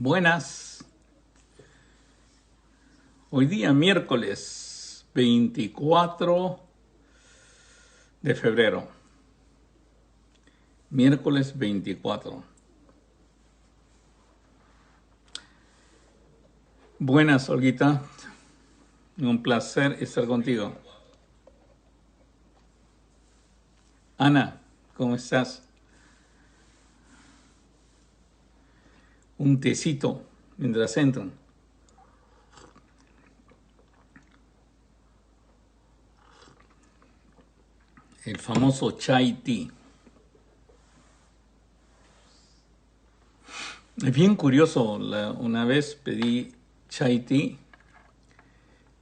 Buenas. Hoy día miércoles 24 de febrero. Miércoles 24. Buenas, Olguita. Un placer estar contigo. Ana, ¿cómo estás? Un tecito mientras entran. El famoso chai tea. Es bien curioso, una vez pedí chai tea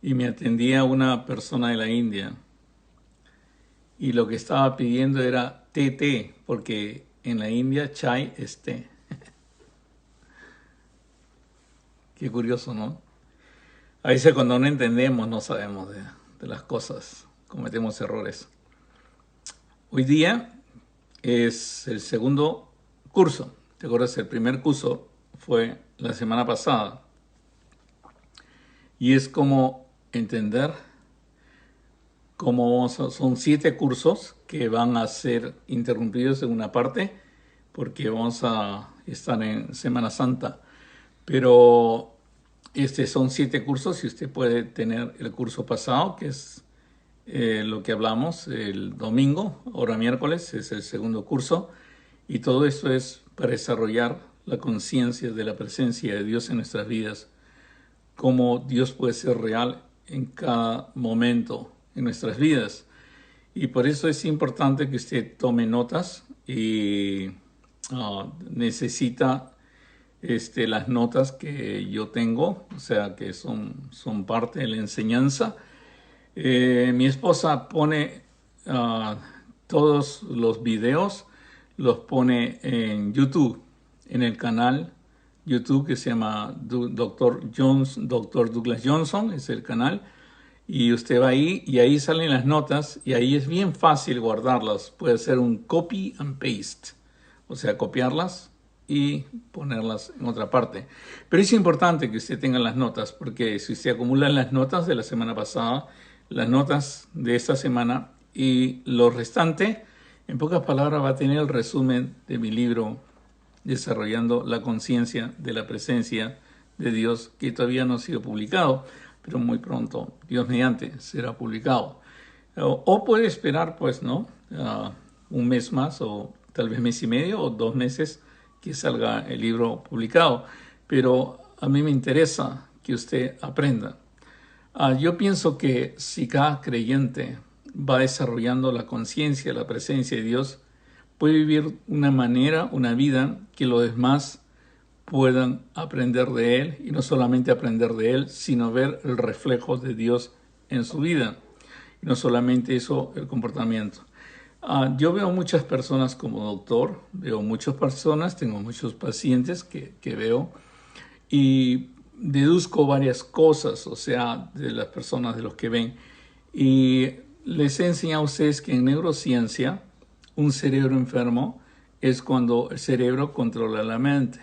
y me atendía una persona de la India. Y lo que estaba pidiendo era té, porque en la India chai es té. Qué curioso, ¿no? A veces cuando no entendemos, no sabemos de las cosas, cometemos errores. Hoy día es el segundo curso. ¿Te acuerdas? El primer curso fue la semana pasada. Y es como entender cómo son 7 cursos que van a ser interrumpidos en una parte porque vamos a estar en Semana Santa. Pero son 7 cursos y usted puede tener el curso pasado, que es lo que hablamos el domingo, ahora miércoles, es el segundo curso. Y todo esto es para desarrollar la conciencia de la presencia de Dios en nuestras vidas, cómo Dios puede ser real en cada momento en nuestras vidas. Y por eso es importante que usted tome notas y necesita las notas que yo tengo, o sea, que son parte de la enseñanza. Mi esposa pone todos los videos, los pone en YouTube, en el canal YouTube que se llama Dr. Douglas Johnson, es el canal. Y usted va ahí y ahí salen las notas y ahí es bien fácil guardarlas. Puede hacer un copy and paste, o sea, copiarlas y ponerlas en otra parte. Pero es importante que usted tenga las notas, porque si usted acumula las notas de la semana pasada, las notas de esta semana y lo restante, en pocas palabras va a tener el resumen de mi libro Desarrollando la conciencia de la presencia de Dios, que todavía no ha sido publicado, pero muy pronto, Dios mediante, será publicado. O puede esperar, pues, ¿no? Un mes más, o tal vez mes y medio, o 2 meses que salga el libro publicado. Pero a mí me interesa que usted aprenda. Yo pienso que si cada creyente va desarrollando la conciencia, la presencia de Dios, puede vivir una vida que los demás puedan aprender de Él, y no solamente aprender de Él, sino ver el reflejo de Dios en su vida. Y no solamente eso, el comportamiento. Yo veo muchas personas como doctor, veo muchas personas, tengo muchos pacientes que veo y deduzco varias cosas, o sea, de las personas, de los que ven. Y les he enseñado a ustedes que en neurociencia, un cerebro enfermo es cuando el cerebro controla la mente.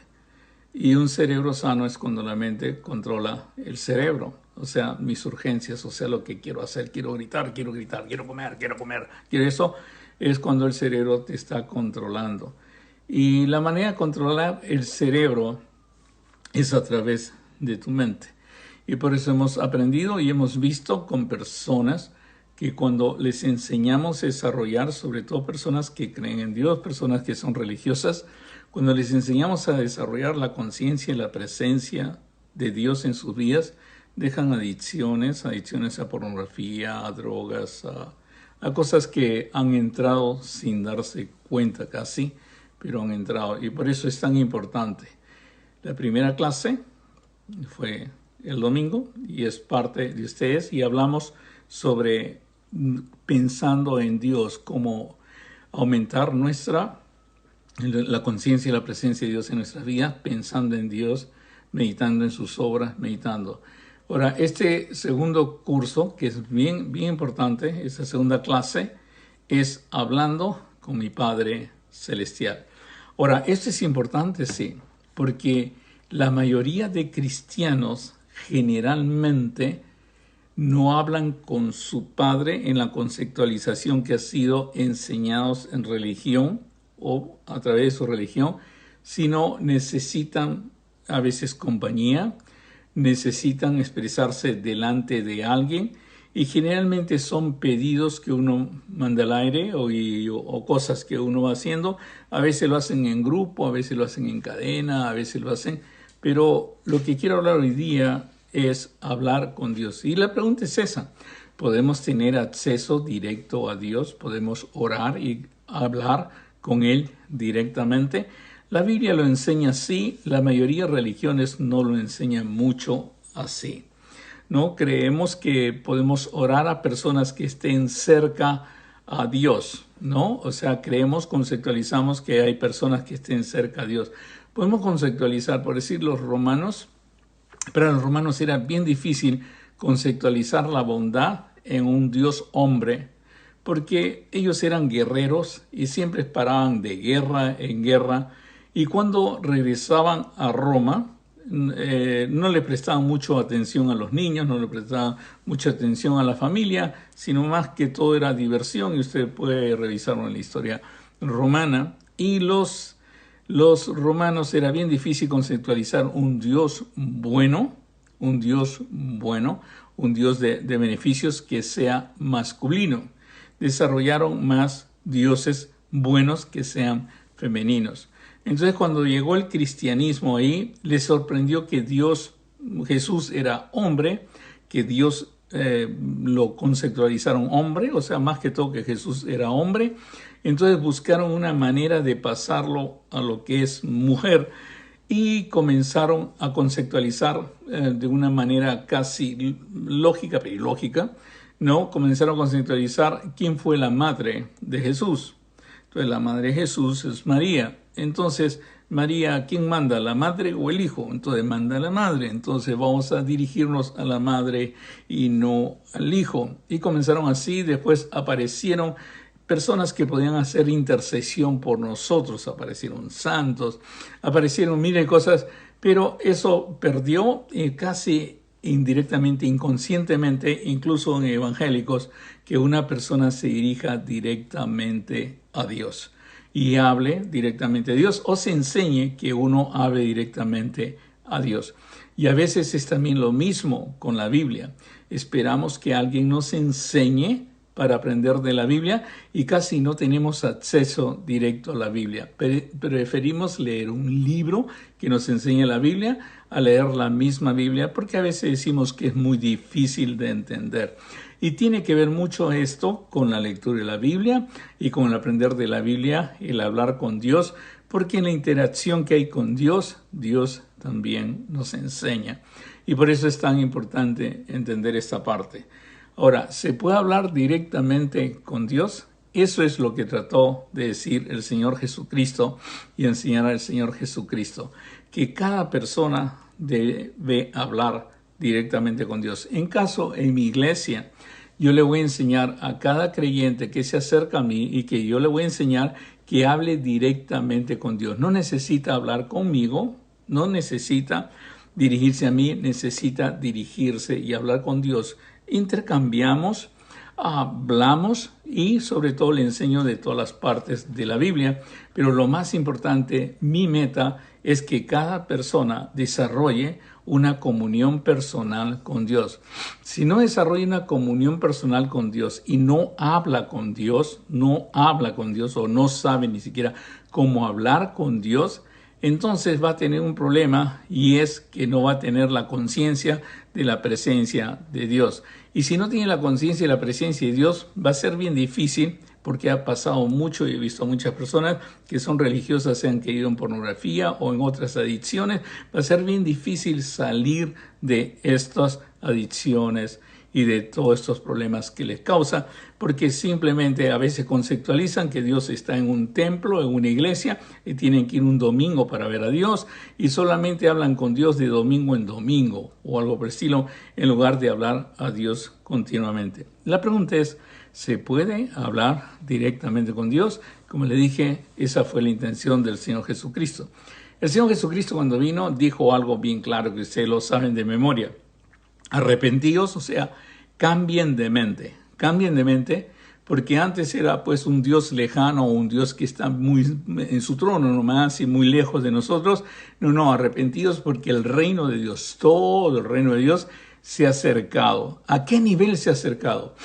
Y un cerebro sano es cuando la mente controla el cerebro. O sea, mis urgencias, o sea, lo que quiero hacer, quiero gritar, quiero comer, quiero eso, es cuando el cerebro te está controlando. Y la manera de controlar el cerebro es a través de tu mente. Y por eso hemos aprendido y hemos visto con personas que cuando les enseñamos a desarrollar, sobre todo personas que creen en Dios, personas que son religiosas, cuando les enseñamos a desarrollar la conciencia y la presencia de Dios en sus vidas, dejan adicciones a pornografía, a drogas, a cosas que han entrado sin darse cuenta casi, pero han entrado. Y por eso es tan importante. La primera clase fue el domingo y es parte de ustedes y hablamos sobre pensando en Dios, cómo aumentar la conciencia y la presencia de Dios en nuestras vidas, pensando en Dios, meditando en sus obras, meditando. Ahora, este segundo curso, que es bien importante, esta segunda clase, es hablando con mi Padre Celestial. Ahora, esto es importante, sí, porque la mayoría de cristianos generalmente no hablan con su padre en la conceptualización que ha sido enseñados en religión o a través de su religión, sino necesitan a veces compañía, necesitan expresarse delante de alguien y generalmente son pedidos que uno manda al aire o cosas que uno va haciendo. A veces lo hacen en grupo, a veces lo hacen en cadena, a veces lo hacen, pero lo que quiero hablar hoy día es hablar con Dios. Y la pregunta es esa: ¿podemos tener acceso directo a Dios? ¿Podemos orar y hablar con Él directamente? La Biblia lo enseña así, la mayoría de religiones no lo enseñan mucho así. ¿No? Creemos que podemos orar a personas que estén cerca a Dios, ¿no? O sea, conceptualizamos que hay personas que estén cerca a Dios. Podemos conceptualizar, por decir, los romanos. Para los romanos era bien difícil conceptualizar la bondad en un Dios hombre, porque ellos eran guerreros y siempre paraban de guerra en guerra, y cuando regresaban a Roma, no le prestaban mucho atención a los niños, no le prestaban mucha atención a la familia, sino más que todo era diversión, y usted puede revisarlo en la historia romana. Y los romanos era bien difícil conceptualizar un Dios bueno, un Dios de beneficios que sea masculino. Desarrollaron más dioses buenos que sean femeninos. Entonces, cuando llegó el cristianismo ahí, les sorprendió que Jesús era hombre, que Dios lo conceptualizaron hombre, o sea, más que todo que Jesús era hombre. Entonces buscaron una manera de pasarlo a lo que es mujer y comenzaron a conceptualizar de una manera casi lógica, pero ilógica, ¿no? Comenzaron a conceptualizar quién fue la madre de Jesús. Entonces, la madre de Jesús es María. Entonces, María, ¿quién manda? ¿La madre o el hijo? Entonces, manda la madre. Entonces, vamos a dirigirnos a la madre y no al hijo. Y comenzaron así. Después aparecieron personas que podían hacer intercesión por nosotros. Aparecieron santos, aparecieron miles de cosas, pero eso perdió casi indirectamente, inconscientemente, incluso en evangélicos, que una persona se dirija directamente a Dios y hable directamente a Dios, o se enseñe que uno hable directamente a Dios. Y a veces es también lo mismo con la Biblia. Esperamos que alguien nos enseñe para aprender de la Biblia y casi no tenemos acceso directo a la Biblia. Preferimos leer un libro que nos enseñe la Biblia a leer la misma Biblia, porque a veces decimos que es muy difícil de entender. Y tiene que ver mucho esto con la lectura de la Biblia y con el aprender de la Biblia, el hablar con Dios, porque en la interacción que hay con Dios, Dios también nos enseña. Y por eso es tan importante entender esta parte. Ahora, ¿se puede hablar directamente con Dios? Eso es lo que trató de decir el Señor Jesucristo y enseñar al Señor Jesucristo, que cada persona debe hablar directamente con Dios. En mi iglesia, yo le voy a enseñar a cada creyente que se acerca a mí y que yo le voy a enseñar que hable directamente con Dios. No necesita hablar conmigo, no necesita dirigirse a mí, necesita dirigirse y hablar con Dios. Intercambiamos, hablamos y sobre todo le enseño de todas las partes de la Biblia, pero lo más importante, mi meta es que cada persona desarrolle una comunión personal con Dios. Si no desarrolla una comunión personal con Dios y no habla con Dios o no sabe ni siquiera cómo hablar con Dios, entonces va a tener un problema, y es que no va a tener la conciencia de la presencia de Dios. Y si no tiene la conciencia de la presencia de Dios, va a ser bien difícil, porque ha pasado mucho y he visto a muchas personas que son religiosas, se han caído en pornografía o en otras adicciones. Va a ser bien difícil salir de estas adicciones y de todos estos problemas que les causa, porque simplemente a veces conceptualizan que Dios está en un templo, en una iglesia, y tienen que ir un domingo para ver a Dios, y solamente hablan con Dios de domingo en domingo, o algo por el estilo, en lugar de hablar a Dios continuamente. La pregunta es, ¿se puede hablar directamente con Dios? Como le dije, esa fue la intención del Señor Jesucristo. El Señor Jesucristo cuando vino dijo algo bien claro que ustedes lo saben de memoria. Arrepentíos, o sea, cambien de mente, porque antes era pues un Dios lejano, un Dios que está muy en su trono nomás y muy lejos de nosotros. No, arrepentidos porque el reino de Dios, todo el reino de Dios se ha acercado. ¿A qué nivel se ha acercado?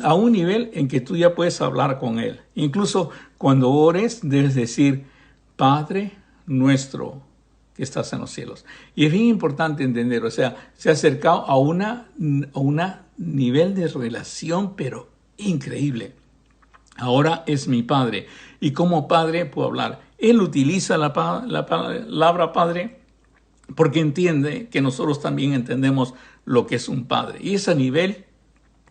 A un nivel en que tú ya puedes hablar con Él. Incluso cuando ores debes decir, Padre nuestro que estás en los cielos. Y es bien importante entender, o sea, se ha acercado a una nivel de relación, pero increíble. Ahora es mi Padre. Y como Padre puedo hablar. Él utiliza la palabra Padre porque entiende que nosotros también entendemos lo que es un Padre. Y es a nivel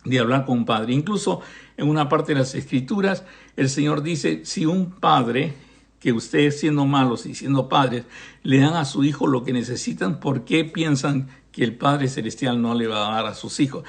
de hablar con un Padre. Incluso en una parte de las Escrituras, el Señor dice, si un Padre, que ustedes siendo malos y siendo padres, le dan a su hijo lo que necesitan, ¿por qué piensan que el Padre Celestial no le va a dar a sus hijos?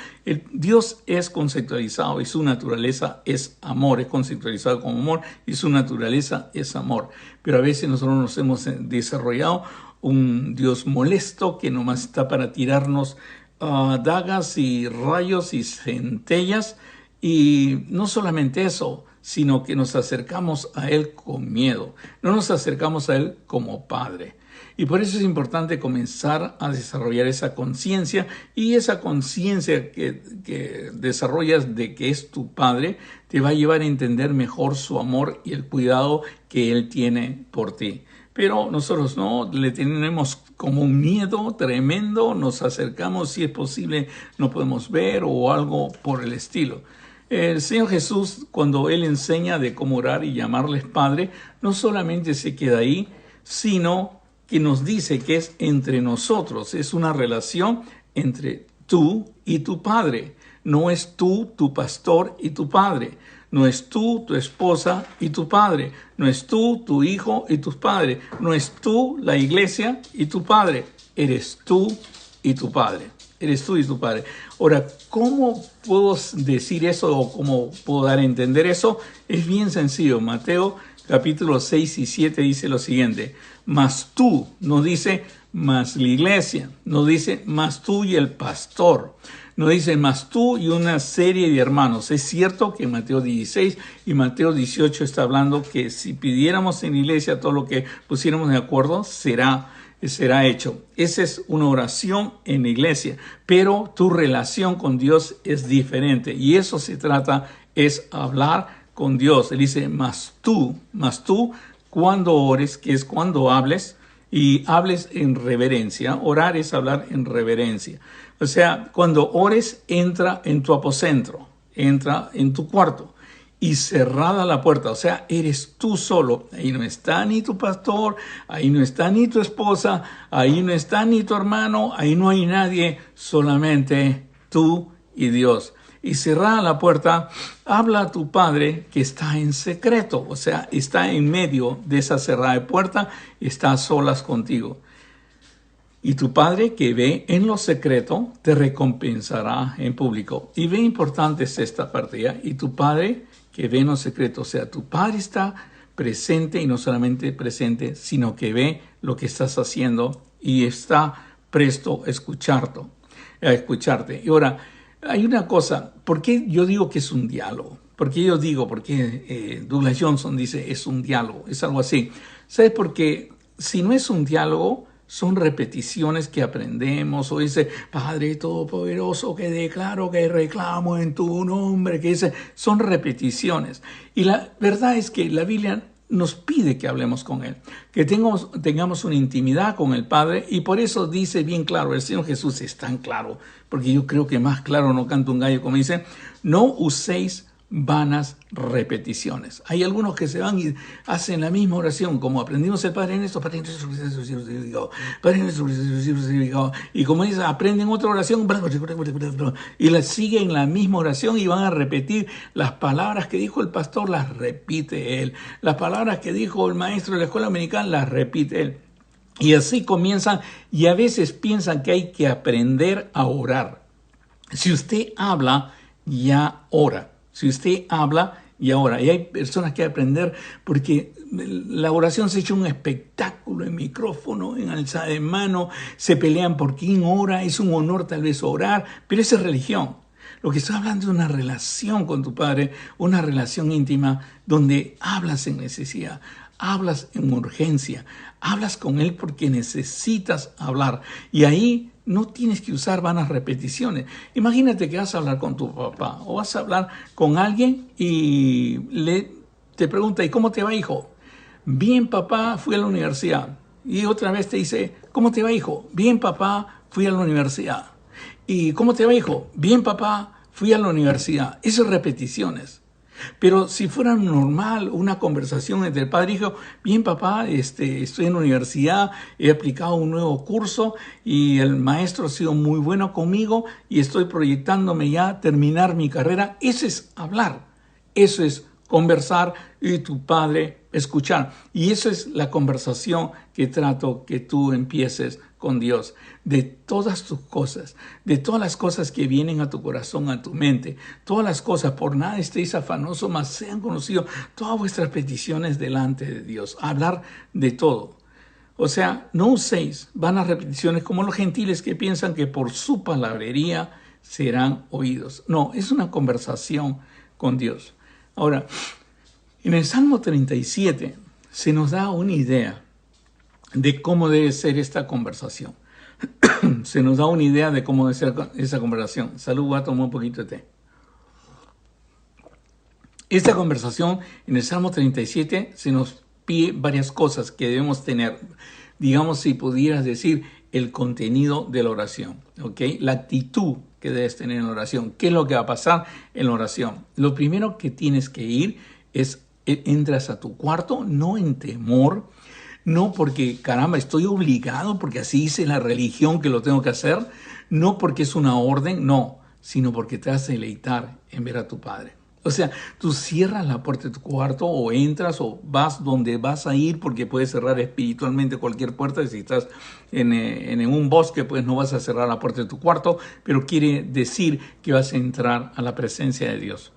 Dios es conceptualizado y su naturaleza es amor, es conceptualizado como amor y su naturaleza es amor. Pero a veces nosotros nos hemos desarrollado un Dios molesto que nomás está para tirarnos dagas y rayos y centellas. Y no solamente eso, sino que nos acercamos a Él con miedo. No nos acercamos a Él como Padre. Y por eso es importante comenzar a desarrollar esa conciencia, y esa conciencia que desarrollas de que es tu Padre te va a llevar a entender mejor su amor y el cuidado que Él tiene por ti. Pero nosotros no, le tenemos como un miedo tremendo, nos acercamos, si es posible, no podemos ver o algo por el estilo. El Señor Jesús, cuando Él enseña de cómo orar y llamarles Padre, no solamente se queda ahí, sino que nos dice que es entre nosotros, es una relación entre tú y tu Padre. No es tú, tu pastor y tu padre. No es tú, tu esposa y tu padre. No es tú, tu hijo y tus padres. No es tú, la iglesia y tu padre. Eres tú y tu padre. Eres tú y tu padre. Ahora, ¿cómo puedo decir eso o cómo puedo dar a entender eso? Es bien sencillo. Mateo capítulo 6 y 7 dice lo siguiente. Mas tú, no dice más la iglesia, no dice más tú y el pastor, no dice más tú y una serie de hermanos. Es cierto que Mateo 16 y Mateo 18 está hablando que si pidiéramos en la iglesia todo lo que pusiéramos de acuerdo, será hecho. Esa es una oración en la iglesia, pero tu relación con Dios es diferente y eso se trata, es hablar con Dios. Él dice, más tú, cuando ores, que es cuando hables, y hables en reverencia. Orar es hablar en reverencia. O sea, cuando ores, entra en tu aposento, entra en tu cuarto y cerrada la puerta. O sea, eres tú solo. Ahí no está ni tu pastor, ahí no está ni tu esposa, ahí no está ni tu hermano, ahí no hay nadie, solamente tú y Dios. Y cerrada la puerta, habla a tu Padre que está en secreto, o sea, está en medio de esa cerrada puerta, está a solas contigo. Y tu Padre que ve en lo secreto te recompensará en público. Y bien importante es esta parte ya. Y tu Padre que ve en lo secreto, o sea, tu Padre está presente y no solamente presente, sino que ve lo que estás haciendo y está presto a escucharte. Y ahora, hay una cosa, ¿por qué yo digo que es un diálogo? Porque Douglas Johnson dice es un diálogo, es algo así. ¿Sabes? Porque si no es un diálogo, son repeticiones que aprendemos, o dice, Padre Todopoderoso, que declaro, que reclamo en tu nombre, que dice, son repeticiones. Y la verdad es que la Biblia nos pide que hablemos con Él, que tengamos una intimidad con el Padre, y por eso dice bien claro, el Señor Jesús es tan claro, porque yo creo que más claro no canta un gallo, como dice, no uséis vanas repeticiones. Hay algunos que se van y hacen la misma oración, como aprendimos el Padre nuestro, Padre nuestro, Padre nuestro, y como dice, aprenden otra oración, y la siguen la misma oración y van a repetir las palabras que dijo el pastor, las repite él. Las palabras que dijo el maestro de la escuela dominical, las repite él. Y así comienzan, y a veces piensan que hay que aprender a orar. Si usted habla, ya ora. Si usted habla, Y ahora, y hay personas que aprender porque la oración se ha hecho un espectáculo en micrófono, en alzada de mano, se pelean por quién ora, es un honor tal vez orar, pero eso es religión. Lo que estoy hablando es una relación con tu Padre, una relación íntima donde hablas en necesidad, hablas en urgencia, hablas con Él porque necesitas hablar. Y ahí no tienes que usar vanas repeticiones. Imagínate que vas a hablar con tu papá o vas a hablar con alguien y te pregunta, ¿y cómo te va, hijo? Bien, papá, fui a la universidad. Y otra vez te dice, ¿cómo te va, hijo? Bien, papá, fui a la universidad. ¿Y cómo te va, hijo? Bien, papá, fui a la universidad. Esas repeticiones. Pero si fuera normal una conversación entre el padre y hijo, bien papá, estoy en la universidad, he aplicado un nuevo curso y el maestro ha sido muy bueno conmigo y estoy proyectándome ya a terminar mi carrera. Eso es hablar, eso es conversar y tu padre escuchar. Y eso es la conversación que trato que tú empieces con Dios, de todas tus cosas, de todas las cosas que vienen a tu corazón, a tu mente, todas las cosas, por nada estéis afanosos, mas sean conocidos todas vuestras peticiones delante de Dios. Hablar de todo. O sea, no uséis vanas repeticiones como los gentiles que piensan que por su palabrería serán oídos. No, es una conversación con Dios. Ahora, en el Salmo 37 se nos da una idea de cómo debe ser esta conversación. Se nos da una idea de cómo debe ser esa conversación. Salud, voy a tomar un poquito de té. Esta conversación en el Salmo 37 se nos pide varias cosas que debemos tener. Digamos, si pudieras decir, el contenido de la oración, ¿ok? La actitud que debes tener en la oración. ¿Qué es lo que va a pasar en la oración? Lo primero que tienes que ir es, entras a tu cuarto, no en temor, no porque, caramba, estoy obligado, porque así dice la religión que lo tengo que hacer, no porque es una orden, no, sino porque te vas a deleitar en ver a tu Padre. O sea, tú cierras la puerta de tu cuarto o entras o vas donde vas a ir porque puedes cerrar espiritualmente cualquier puerta. Si estás en un bosque, pues no vas a cerrar la puerta de tu cuarto, pero quiere decir que vas a entrar a la presencia de Dios.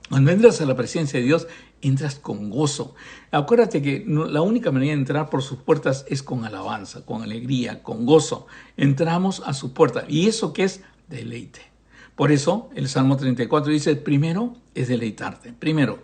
Cuando entras a la presencia de Dios, entras con gozo. Acuérdate que la única manera de entrar por sus puertas es con alabanza, con alegría, con gozo. Entramos a su puerta. ¿Y eso qué es? Deleite. Por eso el Salmo 34 dice, primero es deleitarte. Primero,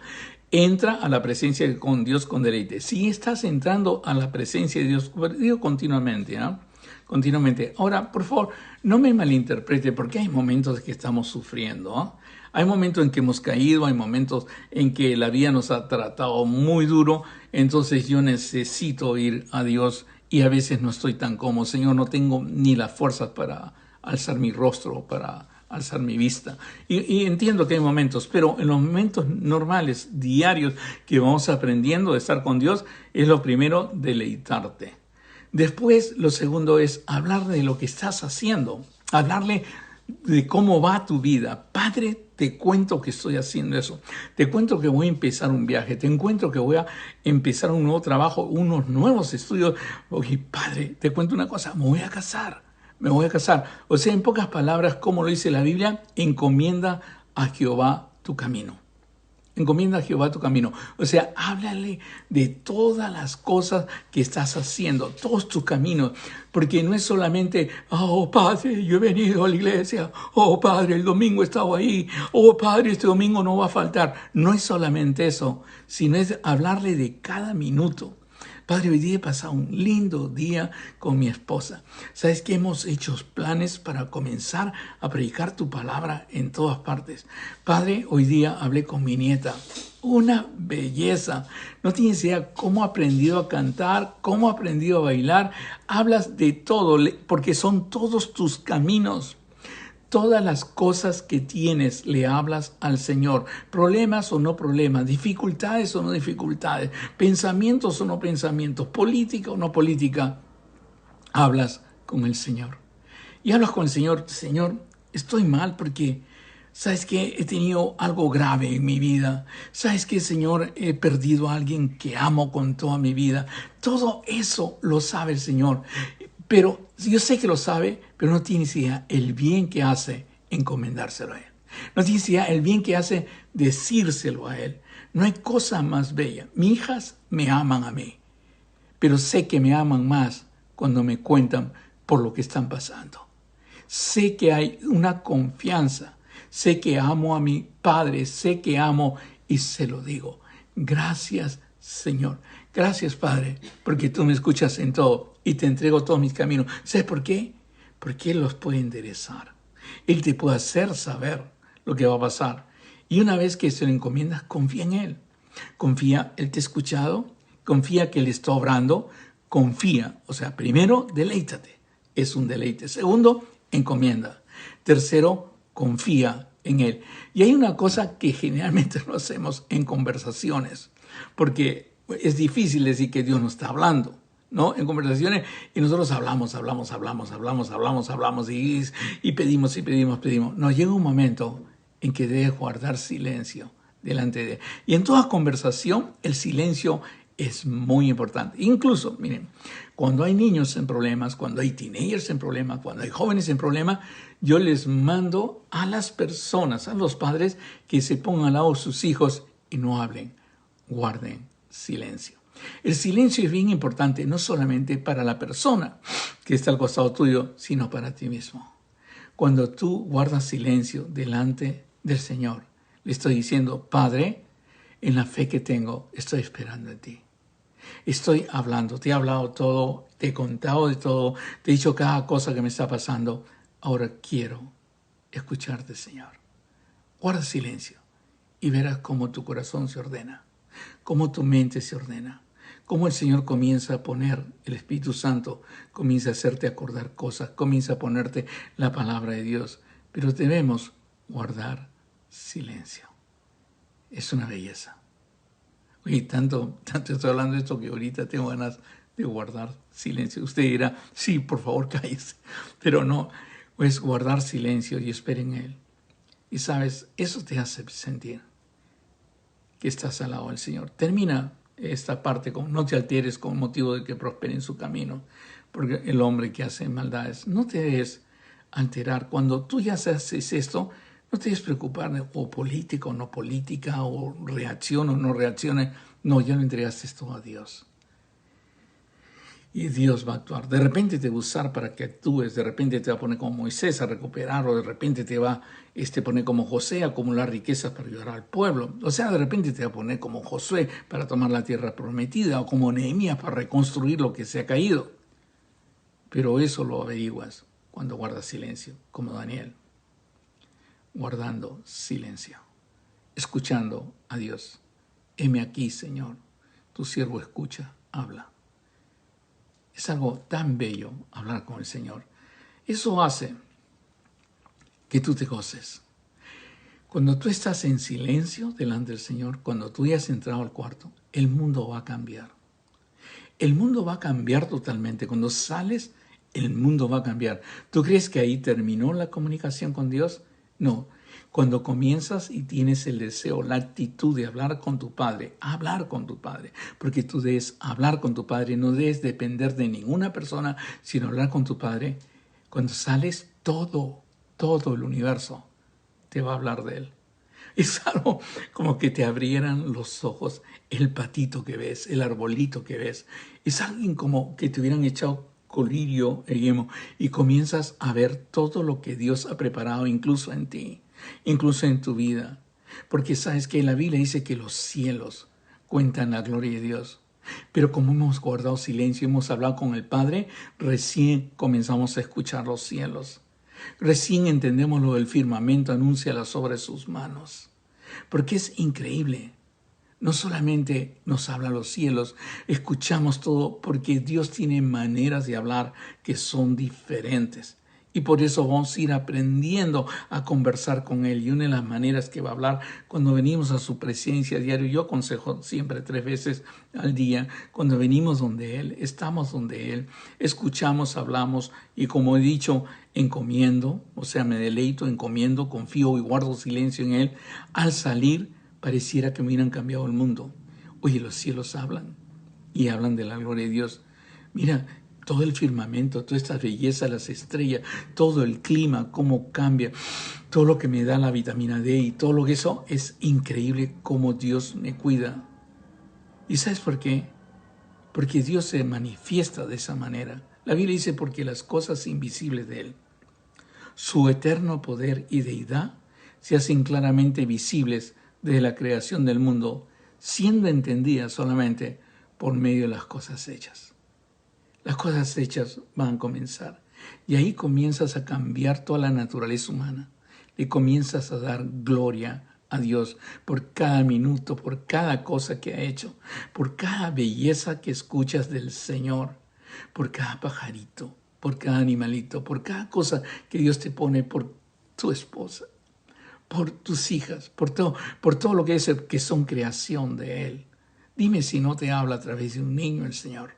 entra a la presencia de Dios con deleite. Si estás entrando a la presencia de Dios, digo continuamente, ¿no? Continuamente. Ahora, por favor, no me malinterprete porque hay momentos que estamos sufriendo, ¿no? Hay momentos en que hemos caído, hay momentos en que la vida nos ha tratado muy duro, entonces yo necesito ir a Dios y a veces no estoy tan cómodo. Señor, no tengo ni las fuerzas para alzar mi rostro, para alzar mi vista. Y entiendo que hay momentos, pero en los momentos normales, diarios, que vamos aprendiendo de estar con Dios, es lo primero, deleitarte. Después, lo segundo es hablar de lo que estás haciendo, hablarle de cómo va tu vida. Padre, te cuento que estoy haciendo eso. Te cuento que voy a empezar un viaje. Te cuento que voy a empezar un nuevo trabajo, unos nuevos estudios. Oye, Padre, te cuento una cosa, me voy a casar. Me voy a casar. O sea, en pocas palabras, como lo dice la Biblia, encomienda a Jehová tu camino. Encomienda a Jehová tu camino. O sea, háblale de todas las cosas que estás haciendo, todos tus caminos. Porque no es solamente, oh Padre, yo he venido a la iglesia. Oh Padre, el domingo he estado ahí. Oh Padre, este domingo no va a faltar. No es solamente eso, sino es hablarle de cada minuto. Padre, hoy día he pasado un lindo día con mi esposa. ¿Sabes que hemos hecho planes para comenzar a predicar tu palabra en todas partes? Padre, hoy día hablé con mi nieta. Una belleza. No tienes idea cómo ha aprendido a cantar, cómo ha aprendido a bailar. Hablas de todo, porque son todos tus caminos. Todas las cosas que tienes le hablas al Señor, problemas o no problemas, dificultades o no dificultades, pensamientos o no pensamientos, política o no política, hablas con el Señor. Y hablas con el Señor, Señor, estoy mal porque, ¿sabes qué? He tenido algo grave en mi vida. ¿Sabes qué, Señor? He perdido a alguien que amo con toda mi vida. Todo eso lo sabe el Señor. Pero yo sé que lo sabe, pero no tienes idea el bien que hace encomendárselo a Él. No tienes idea el bien que hace decírselo a Él. No hay cosa más bella. Mis hijas me aman a mí, pero sé que me aman más cuando me cuentan por lo que están pasando. Sé que hay una confianza. Sé que amo a mi Padre. Sé que amo y se lo digo. Gracias, Señor. Gracias, Padre, porque tú me escuchas en todo y te entrego todos mis caminos. ¿Sabes por qué? Porque Él los puede enderezar. Él te puede hacer saber lo que va a pasar. Y una vez que se lo encomiendas, confía en Él. Confía, Él te ha escuchado. Confía que Él está obrando. Confía. O sea, primero, deleítate. Es un deleite. Segundo, encomienda. Tercero, confía en Él. Y hay una cosa que generalmente no hacemos en conversaciones, porque es difícil decir que Dios nos está hablando, ¿no? En conversaciones, y nosotros hablamos y pedimos. Nos llega un momento en que debes guardar silencio delante de Él. Y en toda conversación, el silencio es muy importante. Incluso, miren, cuando hay niños en problemas, cuando hay teenagers en problemas, cuando hay jóvenes en problemas, yo les mando a las personas, a los padres, que se pongan al lado de sus hijos y no hablen, guarden silencio. El silencio es bien importante, no solamente para la persona que está al costado tuyo, sino para ti mismo. Cuando tú guardas silencio delante del Señor, le estoy diciendo, Padre, en la fe que tengo, estoy esperando en ti. Estoy hablando, te he hablado todo, te he contado de todo, te he dicho cada cosa que me está pasando. Ahora quiero escucharte, Señor. Guarda silencio y verás cómo tu corazón se ordena, cómo tu mente se ordena, cómo el Señor comienza a poner, el Espíritu Santo comienza a hacerte acordar cosas, comienza a ponerte la palabra de Dios. Pero debemos guardar silencio. Es una belleza. Oye, tanto estoy hablando de esto que ahorita tengo ganas de guardar silencio. Usted dirá, sí, por favor, cállese. Pero no, pues guardar silencio y espera en Él. Y sabes, eso te hace sentir que estás al lado del Señor. Termina esta parte con no te alteres con motivo de que prospere en su camino, porque el hombre que hace maldades, no te debes alterar. Cuando tú ya haces esto, no te debes preocupar de o política o no política, o reacción o no reaccione. No, ya lo entregaste todo a Dios. Y Dios va a actuar. De repente te va a usar para que actúes, de repente te va a poner como Moisés a recuperar, o de repente te va a poner como José a acumular riquezas para ayudar al pueblo. O sea, de repente te va a poner como Josué para tomar la tierra prometida, o como Nehemías para reconstruir lo que se ha caído. Pero eso lo averiguas cuando guardas silencio, como Daniel, guardando silencio, escuchando a Dios. Heme aquí, Señor, tu siervo escucha, habla. Es algo tan bello hablar con el Señor. Eso hace que tú te goces. Cuando tú estás en silencio delante del Señor, cuando tú ya has entrado al cuarto, el mundo va a cambiar. El mundo va a cambiar totalmente. Cuando sales, el mundo va a cambiar. ¿Tú crees que ahí terminó la comunicación con Dios? No. Cuando comienzas y tienes el deseo, la actitud de hablar con tu Padre, porque tú debes hablar con tu Padre, no debes depender de ninguna persona, sino hablar con tu Padre. Cuando sales, todo el universo te va a hablar de Él. Es algo como que te abrieran los ojos, el patito que ves, el arbolito que ves. Es alguien como que te hubieran echado colirio, y comienzas a ver todo lo que Dios ha preparado, incluso en ti, incluso en tu vida. Porque sabes que la Biblia dice que los cielos cuentan la gloria de Dios. Pero como hemos guardado silencio, hemos hablado con el Padre, recién comenzamos a escuchar los cielos. Recién entendemos lo del firmamento, anuncia las obras de sus manos. Porque es increíble. No solamente nos habla los cielos, escuchamos todo porque Dios tiene maneras de hablar que son diferentes. Y por eso vamos a ir aprendiendo a conversar con Él. Y una de las maneras que va a hablar cuando venimos a su presencia diario, yo aconsejo siempre 3 veces al día, cuando venimos donde Él, estamos donde Él, escuchamos, hablamos y como he dicho, encomiendo, o sea, me deleito, encomiendo, confío y guardo silencio en Él. Al salir, pareciera que me hubieran cambiado el mundo. Oye, los cielos hablan y hablan de la gloria de Dios. Mira, todo el firmamento, toda esta belleza, las estrellas, todo el clima, cómo cambia, todo lo que me da la vitamina D y todo lo que eso es increíble cómo Dios me cuida. ¿Y sabes por qué? Porque Dios se manifiesta de esa manera. La Biblia dice porque las cosas invisibles de Él, su eterno poder y deidad, se hacen claramente visibles desde la creación del mundo, siendo entendidas solamente por medio de las cosas hechas. Las cosas hechas van a comenzar. Y ahí comienzas a cambiar toda la naturaleza humana. Le comienzas a dar gloria a Dios por cada minuto, por cada cosa que ha hecho, por cada belleza que escuchas del Señor, por cada pajarito, por cada animalito, por cada cosa que Dios te pone, por tu esposa, por tus hijas, por todo lo que es que son creación de Él. Dime si no te habla a través de un niño el Señor.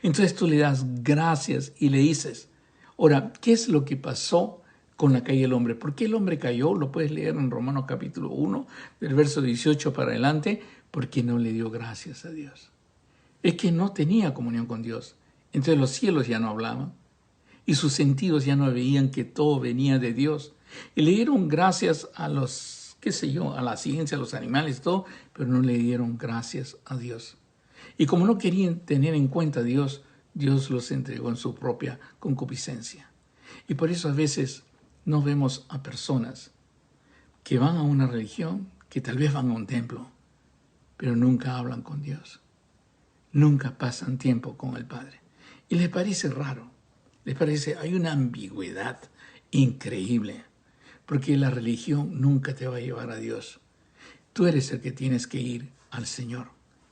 Entonces tú le das gracias y le dices, ahora, ¿qué es lo que pasó con la caída del hombre? ¿Por qué el hombre cayó? Lo puedes leer en Romanos capítulo 1, del verso 18 para adelante, porque no le dio gracias a Dios. Es que no tenía comunión con Dios. Entonces los cielos ya no hablaban y sus sentidos ya no veían que todo venía de Dios. Y le dieron gracias a los, qué sé yo, a la ciencia, a los animales, todo, pero no le dieron gracias a Dios. Y como no querían tener en cuenta a Dios, Dios los entregó en su propia concupiscencia. Y por eso a veces no vemos a personas que van a una religión, que tal vez van a un templo, pero nunca hablan con Dios. Nunca pasan tiempo con el Padre. Y les parece raro. Les parece, hay una ambigüedad increíble. Porque la religión nunca te va a llevar a Dios. Tú eres el que tienes que ir al Señor.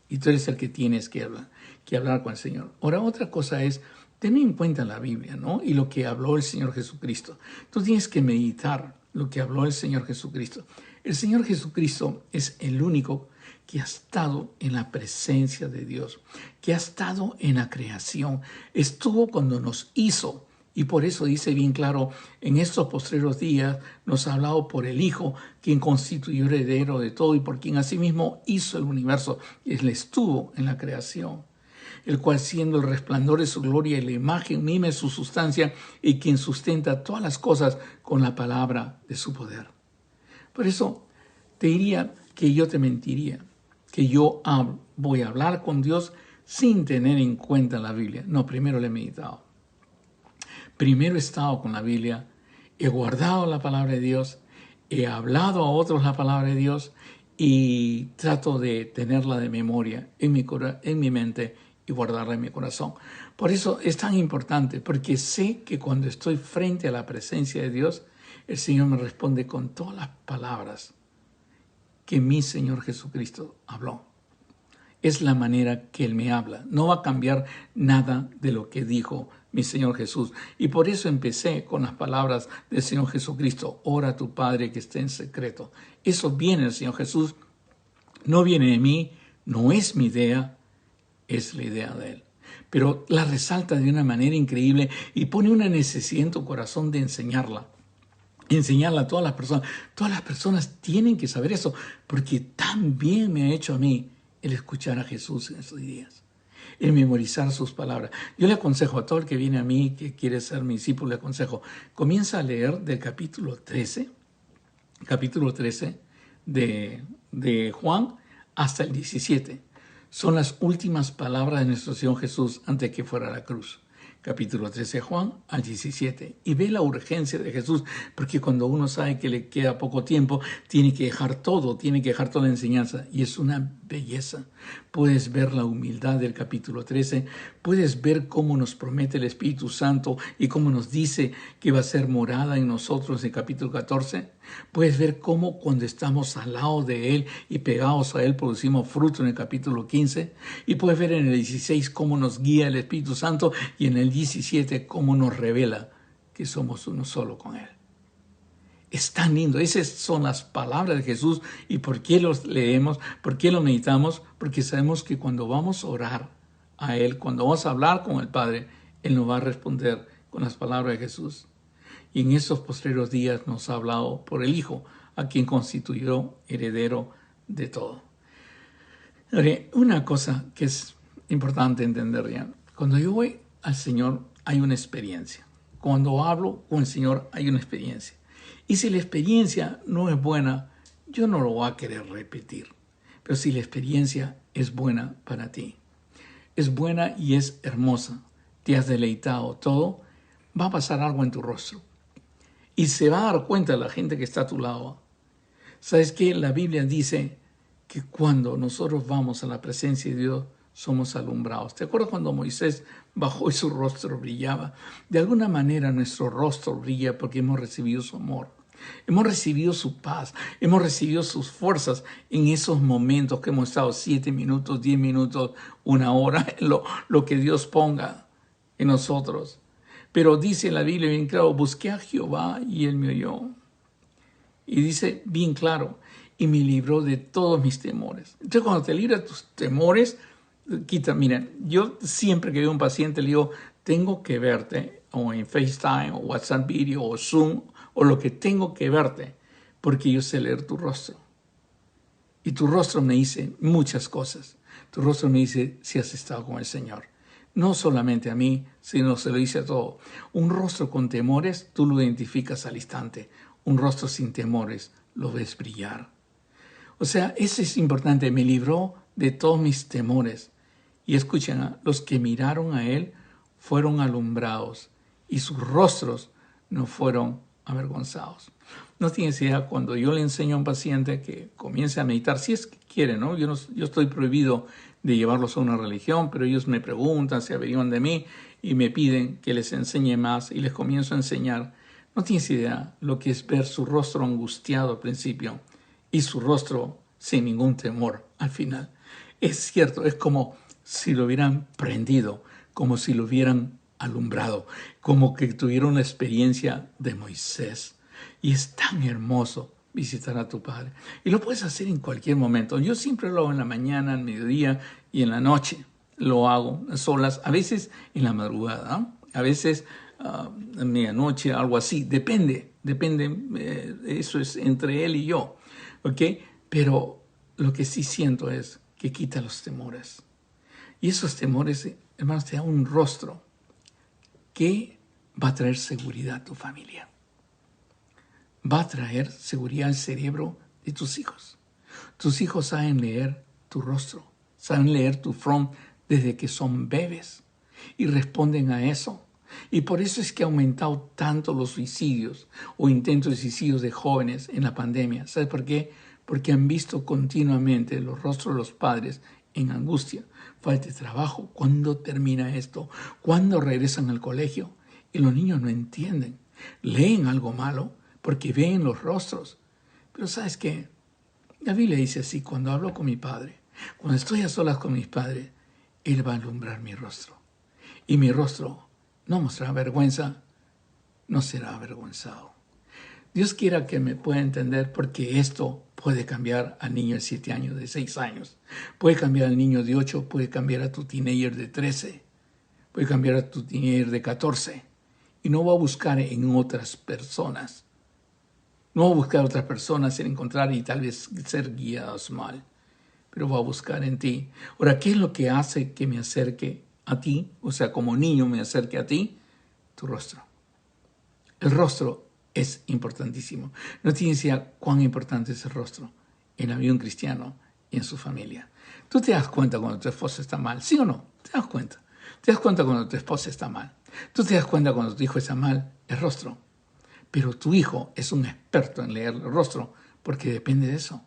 Y tú eres el que tienes que hablar con el Señor. Ahora, otra cosa es, ten en cuenta la Biblia, ¿no? Y lo que habló el Señor Jesucristo. Tú tienes que meditar lo que habló el Señor Jesucristo. El Señor Jesucristo es el único que ha estado en la presencia de Dios, que ha estado en la creación. Estuvo cuando nos hizo. Y por eso dice bien claro, en estos postreros días nos ha hablado por el Hijo, quien constituyó heredero de todo y por quien asimismo hizo el universo. Él estuvo en la creación, el cual siendo el resplandor de su gloria y la imagen misma de su sustancia y quien sustenta todas las cosas con la palabra de su poder. Por eso te diría que yo te mentiría, que yo voy a hablar con Dios sin tener en cuenta la Biblia. No, primero le he meditado. Primero he estado con la Biblia, he guardado la palabra de Dios, he hablado a otros la palabra de Dios y trato de tenerla de memoria en mi mente y guardarla en mi corazón. Por eso es tan importante, porque sé que cuando estoy frente a la presencia de Dios, el Señor me responde con todas las palabras que mi Señor Jesucristo habló. Es la manera que Él me habla. No va a cambiar nada de lo que dijo mi Señor Jesús. Y por eso empecé con las palabras del Señor Jesucristo. Ora a tu Padre que esté en secreto. Eso viene del Señor Jesús. No viene de mí, no es mi idea, es la idea de Él. Pero la resalta de una manera increíble y pone una necesidad en tu corazón de enseñarla. Enseñarla a todas las personas. Todas las personas tienen que saber eso, porque tan bien me ha hecho a mí el escuchar a Jesús en estos días, el memorizar sus palabras. Yo le aconsejo a todo el que viene a mí, que quiere ser mi discípulo, le aconsejo, comienza a leer del capítulo 13 de Juan hasta el 17. Son las últimas palabras de nuestro Señor Jesús antes de que fuera a la cruz. Capítulo 13 de Juan al 17. Y ve la urgencia de Jesús, porque cuando uno sabe que le queda poco tiempo, tiene que dejar todo, tiene que dejar toda la enseñanza. Y es una belleza. Puedes ver la humildad del capítulo 13, puedes ver cómo nos promete el Espíritu Santo y cómo nos dice que va a ser morada en nosotros en el capítulo 14. Puedes ver cómo cuando estamos al lado de Él y pegados a Él producimos fruto en el capítulo 15. Y puedes ver en el 16 cómo nos guía el Espíritu Santo y en el 17 cómo nos revela que somos uno solo con Él. Es tan lindo. Esas son las palabras de Jesús. ¿Y por qué los leemos? ¿Por qué los meditamos? Porque sabemos que cuando vamos a orar a Él, cuando vamos a hablar con el Padre, Él nos va a responder con las palabras de Jesús. Y en estos postreros días nos ha hablado por el Hijo, a quien constituyó heredero de todo. Una cosa que es importante entender ya. Cuando yo voy al Señor hay una experiencia. Cuando hablo con el Señor hay una experiencia. Y si la experiencia no es buena, yo no lo voy a querer repetir. Pero si la experiencia es buena para ti, es buena y es hermosa, te has deleitado todo, va a pasar algo en tu rostro. Y se va a dar cuenta la gente que está a tu lado. ¿Sabes qué? La Biblia dice que cuando nosotros vamos a la presencia de Dios, somos alumbrados. ¿Te acuerdas cuando Moisés bajó y su rostro brillaba? De alguna manera nuestro rostro brilla porque hemos recibido su amor. Hemos recibido su paz, hemos recibido sus fuerzas en esos momentos que hemos estado 7 minutos, 10 minutos, 1 hora, lo que Dios ponga en nosotros. Pero dice la Biblia bien claro, busqué a Jehová y Él me oyó. Y dice bien claro, y me libró de todos mis temores. Entonces cuando te libra tus temores, quita, mira, yo siempre que veo a un paciente le digo, tengo que verte, o en FaceTime, o WhatsApp Video, o Zoom, o lo que tengo que verte, porque yo sé leer tu rostro. Y tu rostro me dice muchas cosas. Tu rostro me dice si has estado con el Señor. No solamente a mí, sino se lo dice a todo. Un rostro con temores, tú lo identificas al instante. Un rostro sin temores, lo ves brillar. O sea, eso es importante. Me libró de todos mis temores. Y escuchen, los que miraron a Él fueron alumbrados y sus rostros no fueron avergonzados. No tienes idea, cuando yo le enseño a un paciente que comience a meditar, si es que quiere, ¿no? Yo estoy prohibido de llevarlos a una religión, pero ellos me preguntan, se averiguan de mí y me piden que les enseñe más y les comienzo a enseñar. No tienes idea lo que es ver su rostro angustiado al principio y su rostro sin ningún temor al final. Es cierto, es como si lo hubieran prendido, como si lo hubieran alumbrado, como que tuvieron una experiencia de Moisés. Y es tan hermoso visitar a tu Padre. Y lo puedes hacer en cualquier momento. Yo siempre lo hago en la mañana, al mediodía y en la noche. Lo hago a solas, a veces en la madrugada, ¿no? A veces a medianoche, algo así. Depende. Eso es entre él y yo. ¿Ok? Pero lo que sí siento es que quita los temores. Y esos temores, hermanos, te da un rostro que va a traer seguridad a tu familia. Va a traer seguridad al cerebro de tus hijos. Tus hijos saben leer tu rostro, saben leer tu front desde que son bebés y responden a eso. Y por eso es que ha aumentado tanto los suicidios o intentos de suicidios de jóvenes en la pandemia. ¿Sabes por qué? Porque han visto continuamente los rostros de los padres en angustia. Falta de trabajo. ¿Cuándo termina esto? ¿Cuándo regresan al colegio? Y los niños no entienden. Leen algo malo porque ven los rostros. Pero ¿sabes qué? La Biblia dice así, cuando hablo con mi Padre, cuando estoy a solas con mis padres, Él va a alumbrar mi rostro. Y mi rostro no mostrará vergüenza, no será avergonzado. Dios quiera que me pueda entender, porque esto puede cambiar al niño de 7 años, de 6 años. Puede cambiar al niño de 8, puede cambiar a tu teenager de 13, puede cambiar a tu teenager de 14. Y no va a buscar en otras personas. No va a buscar a otras personas en encontrar y tal vez ser guiados mal, pero va a buscar en ti. Ahora, ¿qué es lo que hace que me acerque a ti? O sea, como niño me acerque a ti. Tu rostro. El rostro es importantísimo. No tienes idea cuán importante es el rostro en la vida de un cristiano y en su familia. Tú te das cuenta cuando tu esposa está mal, ¿sí o no? Te das cuenta. Te das cuenta cuando tu esposa está mal. Tú te das cuenta cuando tu hijo está mal, el rostro. Pero tu hijo es un experto en leer el rostro porque depende de eso.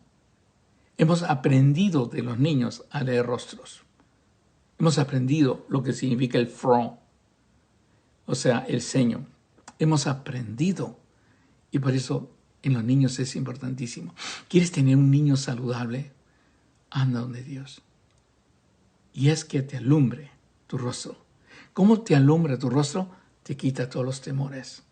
Hemos aprendido de los niños a leer rostros. Hemos aprendido lo que significa el front, o sea, el ceño. Hemos aprendido y por eso en los niños es importantísimo. ¿Quieres tener un niño saludable? Anda donde Dios. Y es que te alumbre tu rostro. ¿Cómo te alumbra tu rostro? Te quita todos los temores.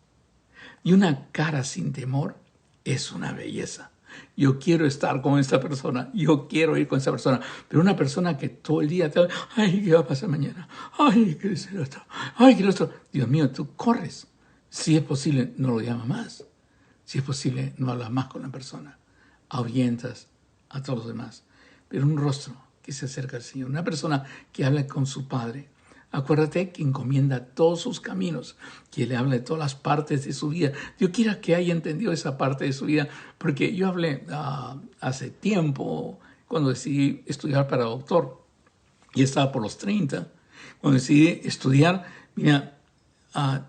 Y una cara sin temor es una belleza. Yo quiero estar con esta persona, yo quiero ir con esa persona, pero una persona que todo el día te habla, ay, ¿qué va a pasar mañana? Ay, ¿qué es esto? Ay, ¿qué es esto? Dios mío, tú corres. Si es posible, no lo llamas más. Si es posible, no hablas más con la persona. Ahuyentas a todos los demás. Pero un rostro que se acerca al Señor, una persona que habla con su Padre, Acuérdate que encomienda todos sus caminos, que le habla de todas las partes de su vida. Yo quiero que haya entendido esa parte de su vida, porque yo hablé hace tiempo, cuando decidí estudiar para doctor, y estaba por los 30, cuando decidí estudiar, mira,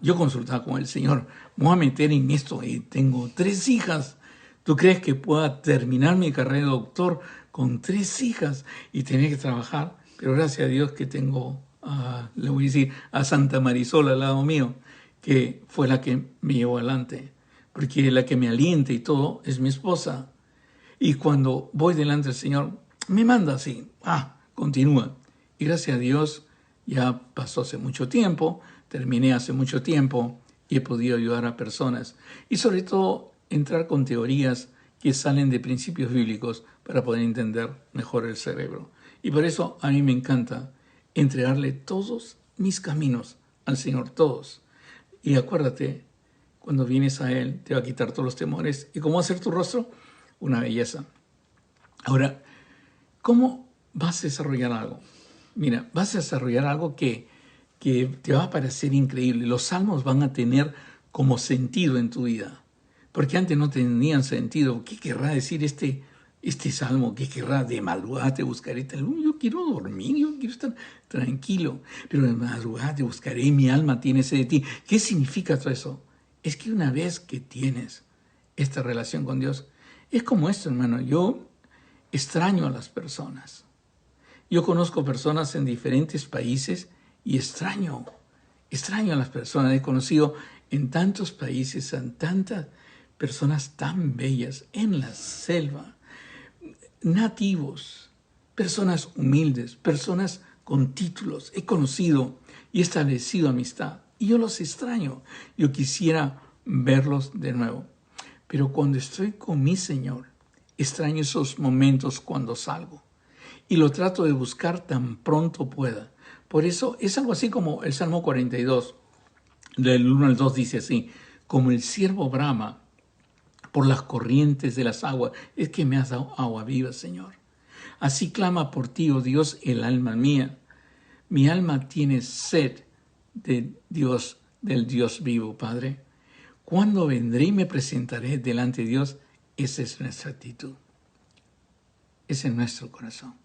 yo consultaba con el Señor, me voy a meter en esto y tengo 3 hijas. ¿Tú crees que pueda terminar mi carrera de doctor con 3 hijas y tener que trabajar? Pero gracias a Dios que tengo, le voy a decir, a Santa Marisol al lado mío, que fue la que me llevó adelante. Porque la que me alienta y todo es mi esposa. Y cuando voy delante del Señor, me manda así, continúa. Y gracias a Dios, ya pasó hace mucho tiempo, terminé hace mucho tiempo y he podido ayudar a personas. Y sobre todo, entrar con teorías que salen de principios bíblicos para poder entender mejor el cerebro. Y por eso a mí me encanta entregarle todos mis caminos al Señor, todos. Y acuérdate, cuando vienes a Él, te va a quitar todos los temores. ¿Y cómo va a ser tu rostro? Una belleza. Ahora, ¿cómo vas a desarrollar algo? Mira, vas a desarrollar algo que te va a parecer increíble. Los salmos van a tener como sentido en tu vida. Porque antes no tenían sentido. ¿Qué querrá decir este salmo? ¿Qué querrá? De madrugada te buscaré. Yo quiero dormir, yo quiero estar tranquilo. Pero de madrugada te buscaré, mi alma tiene sed de ti. ¿Qué significa todo eso? Es que una vez que tienes esta relación con Dios, es como esto, hermano. Yo extraño a las personas. Yo conozco personas en diferentes países y extraño a las personas. He conocido en tantos países a tantas personas tan bellas en la selva, nativos, personas humildes, personas con títulos. He conocido y establecido amistad y yo los extraño. Yo quisiera verlos de nuevo. Pero cuando estoy con mi Señor, extraño esos momentos cuando salgo y lo trato de buscar tan pronto pueda. Por eso es algo así como el Salmo 42, del 1 al 2 dice así: como el ciervo brama por las corrientes de las aguas, es que me has dado agua viva, Señor. Así clama por ti, oh Dios, el alma mía. Mi alma tiene sed de Dios, del Dios vivo, Padre. ¿Cuándo vendré y me presentaré delante de Dios? Esa es nuestra actitud. Ese es nuestro corazón.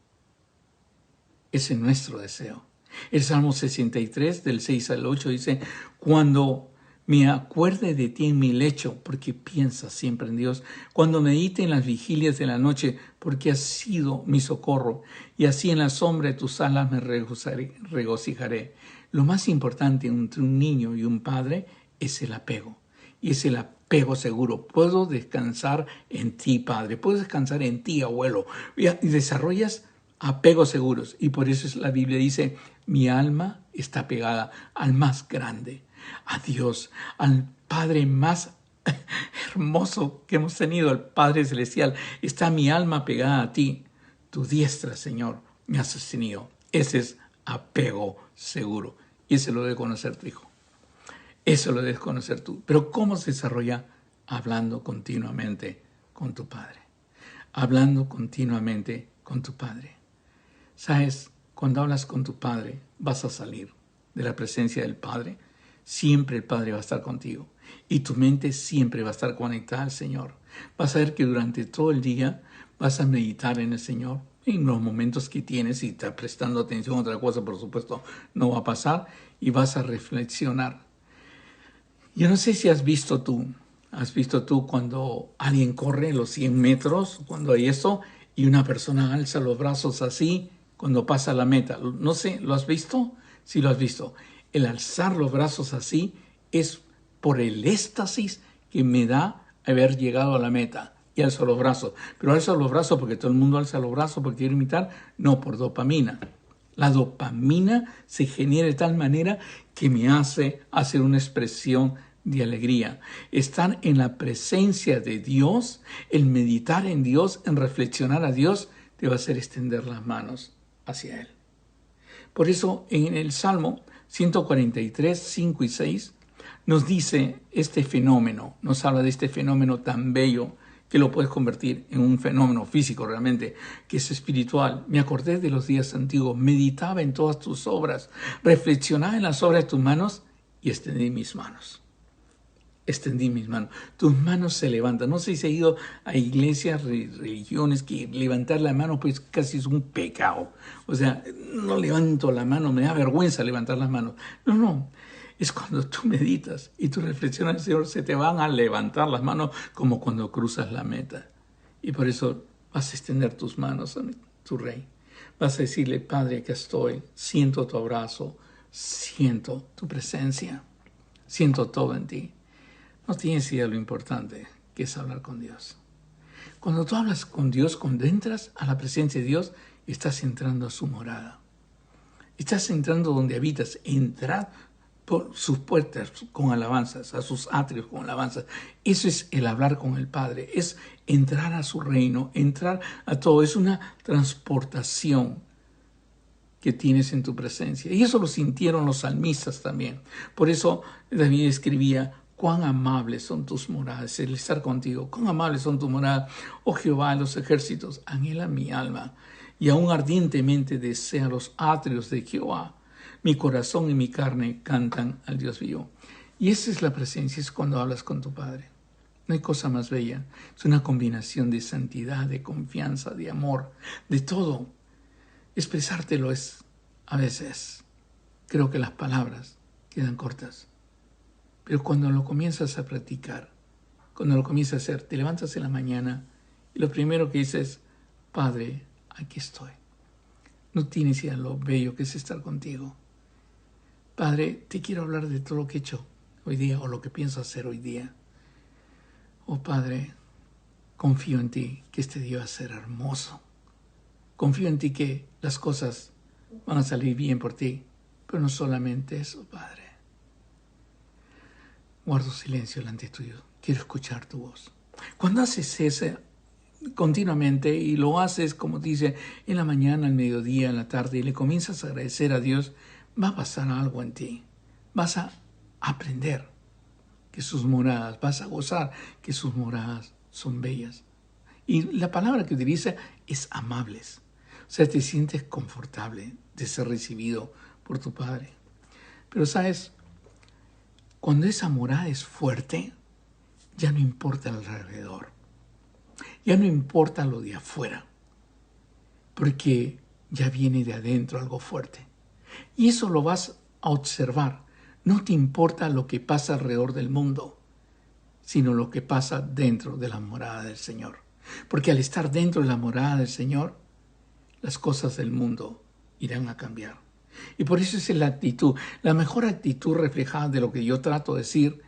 Ese es nuestro deseo. El Salmo 63, del 6 al 8, dice: cuando me acuerde de ti en mi lecho, porque piensas siempre en Dios. Cuando medite en las vigilias de la noche, porque has sido mi socorro. Y así en la sombra de tus alas me regocijaré. Lo más importante entre un niño y un padre es el apego. Y es el apego seguro. Puedo descansar en ti, Padre. Puedo descansar en ti, abuelo. Y desarrollas apegos seguros. Y por eso la Biblia dice: mi alma está pegada al más grande, a Dios, al Padre más hermoso que hemos tenido, al Padre Celestial. Está mi alma pegada a ti. Tu diestra, Señor, me has sostenido. Ese es apego seguro. Y ese lo debe conocer tu hijo. Eso lo debes conocer tú. Pero ¿cómo se desarrolla? Hablando continuamente con tu Padre. Hablando continuamente con tu Padre. ¿Sabes? Cuando hablas con tu Padre, vas a salir de la presencia del Padre. Siempre el Padre va a estar contigo. Y tu mente siempre va a estar conectada al Señor. Vas a ver que durante todo el día vas a meditar en el Señor. En los momentos que tienes, si estás prestando atención a otra cosa, por supuesto, no va a pasar. Y vas a reflexionar. Yo no sé si has visto tú cuando alguien corre los 100 metros, cuando hay eso, y una persona alza los brazos así cuando pasa la meta. No sé, ¿lo has visto? Sí, lo has visto. El alzar los brazos así es por el éxtasis que me da haber llegado a la meta. Y alzo los brazos. Pero alzo los brazos porque todo el mundo alza los brazos porque quiere imitar. No, por dopamina. La dopamina se genera de tal manera que me hace hacer una expresión de alegría. Estar en la presencia de Dios, el meditar en Dios, en reflexionar a Dios, te va a hacer extender las manos hacia Él. Por eso en el Salmo 143, 5 y 6 nos dice este fenómeno, nos habla de este fenómeno tan bello que lo puedes convertir en un fenómeno físico realmente, que es espiritual. Me acordé de los días antiguos, meditaba en todas tus obras, reflexionaba en las obras de tus manos y extendí mis manos. Extendí mis manos. Tus manos se levantan. No sé si he ido a iglesias, religiones, que levantar la mano pues casi es un pecado. O sea, no levanto la mano, me da vergüenza levantar las manos. No, no. Es cuando tú meditas y tú reflexionas al Señor, se te van a levantar las manos como cuando cruzas la meta. Y por eso vas a extender tus manos a tu Rey. Vas a decirle, Padre, aquí estoy, siento tu abrazo, siento tu presencia, siento todo en ti. No tienes idea de lo importante que es hablar con Dios. Cuando tú hablas con Dios, cuando entras a la presencia de Dios, estás entrando a su morada. Estás entrando donde habitas. Entrar por sus puertas con alabanzas, a sus atrios con alabanzas. Eso es el hablar con el Padre, es entrar a su reino, entrar a todo. Es una transportación que tienes en tu presencia. Y eso lo sintieron los salmistas también. Por eso David escribía, cuán amables son tus moradas, el estar contigo, cuán amables son tus moradas, oh Jehová, los ejércitos, anhela mi alma, y aún ardientemente desea los atrios de Jehová. Mi corazón y mi carne cantan al Dios vivo. Y esa es la presencia, es cuando hablas con tu Padre. No hay cosa más bella. Es una combinación de santidad, de confianza, de amor, de todo. Expresártelo es, a veces, creo que las palabras quedan cortas. Pero cuando lo comienzas a practicar, cuando lo comienzas a hacer, te levantas en la mañana y lo primero que dices, Padre, aquí estoy. No tienes idea lo bello que es estar contigo. Padre, te quiero hablar de todo lo que he hecho hoy día o lo que pienso hacer hoy día. Oh Padre, confío en ti que este día va a ser hermoso. Confío en ti que las cosas van a salir bien por ti. Pero no solamente eso, Padre. Guardo silencio delante tuyo. Quiero escuchar tu voz. Cuando haces eso continuamente y lo haces, como dice, en la mañana, al mediodía, en la tarde, y le comienzas a agradecer a Dios, va a pasar algo en ti. Vas a aprender que sus moradas, vas a gozar que sus moradas son bellas. Y la palabra que utiliza es amables. O sea, te sientes confortable de ser recibido por tu Padre. Pero sabes, cuando esa morada es fuerte, ya no importa el alrededor. Ya no importa lo de afuera. Porque ya viene de adentro algo fuerte. Y eso lo vas a observar. No te importa lo que pasa alrededor del mundo, sino lo que pasa dentro de la morada del Señor. Porque al estar dentro de la morada del Señor, las cosas del mundo irán a cambiar. Y por eso es la actitud. La mejor actitud reflejada de lo que yo trato de decir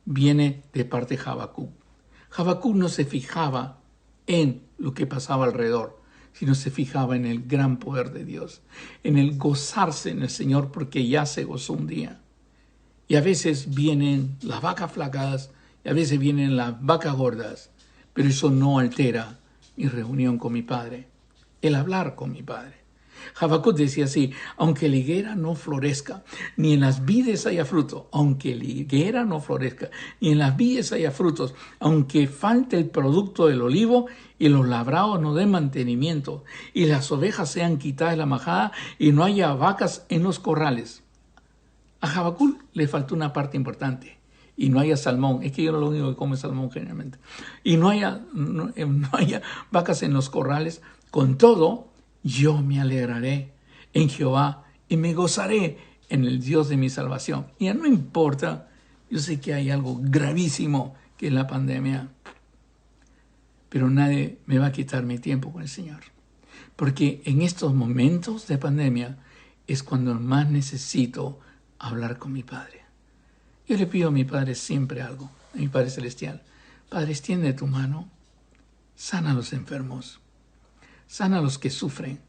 viene de parte de Habacuc. Habacuc no se fijaba en lo que pasaba alrededor, sino se fijaba en el gran poder de Dios, en el gozarse en el Señor porque ya se gozó un día. Y a veces vienen las vacas flacas y a veces vienen las vacas gordas, pero eso no altera mi reunión con mi Padre, el hablar con mi Padre. Habacuc decía así, aunque la higuera no florezca, ni en las vides haya fruto, aunque la higuera no florezca, ni en las vides haya frutos, aunque falte el producto del olivo y los labrados no den mantenimiento, y las ovejas sean quitadas de la majada y no haya vacas en los corrales. A Habacuc le faltó una parte importante. Y no haya salmón, es que yo no lo único que como es salmón generalmente. Y no haya vacas en los corrales, con todo, yo me alegraré en Jehová y me gozaré en el Dios de mi salvación. Y ya no importa, yo sé que hay algo gravísimo que es la pandemia, pero nadie me va a quitar mi tiempo con el Señor. Porque en estos momentos de pandemia es cuando más necesito hablar con mi Padre. Yo le pido a mi Padre siempre algo, a mi Padre Celestial. Padre, extiende tu mano, sana a los enfermos, sana a los que sufren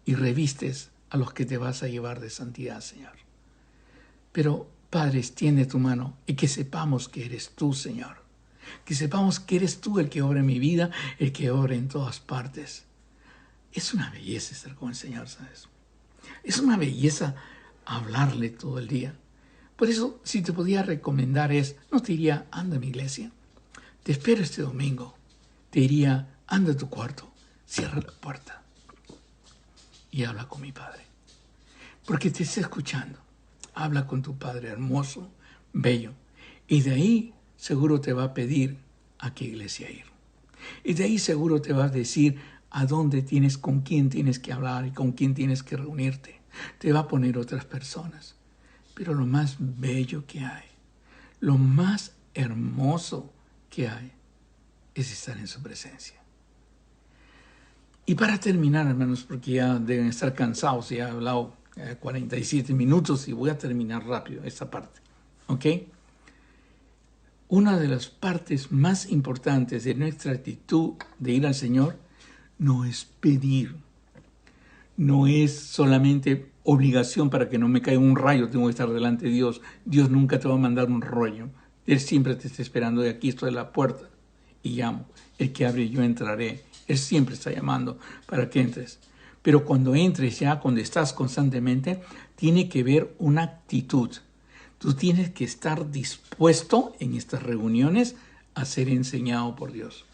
y revistes a los que te vas a llevar de santidad, Señor. Pero, Padre, extiende tu mano y que sepamos que eres tú, Señor. Que sepamos que eres tú el que obra en mi vida, el que obra en todas partes. Es una belleza estar con el Señor, ¿sabes? Es una belleza hablarle todo el día. Por eso, si te podía recomendar no te diría, anda a mi iglesia. Te espero este domingo. te diría, anda a tu cuarto, cierra la puerta y habla con mi Padre. Porque te está escuchando. Habla con tu Padre hermoso, bello. Y de ahí seguro te va a pedir a qué iglesia ir. Y de ahí seguro te va a decir a dónde tienes, con quién tienes que hablar y con quién tienes que reunirte. Te va a poner otras personas. Pero lo más bello que hay, lo más hermoso que hay, es estar en su presencia. Y para terminar, hermanos, porque ya deben estar cansados, ya he hablado 47 minutos y voy a terminar rápido esta parte, ¿ok? Una de las partes más importantes de nuestra actitud de ir al Señor no es pedir, no es solamente obligación para que no me caiga un rayo, tengo que estar delante de Dios. Dios nunca te va a mandar un rollo. Él siempre te está esperando de aquí, estoy a la puerta y llamo. El que abre yo entraré. Él siempre está llamando para que entres. Pero cuando entres ya, cuando estás constantemente, tiene que haber una actitud. Tú tienes que estar dispuesto en estas reuniones a ser enseñado por Dios.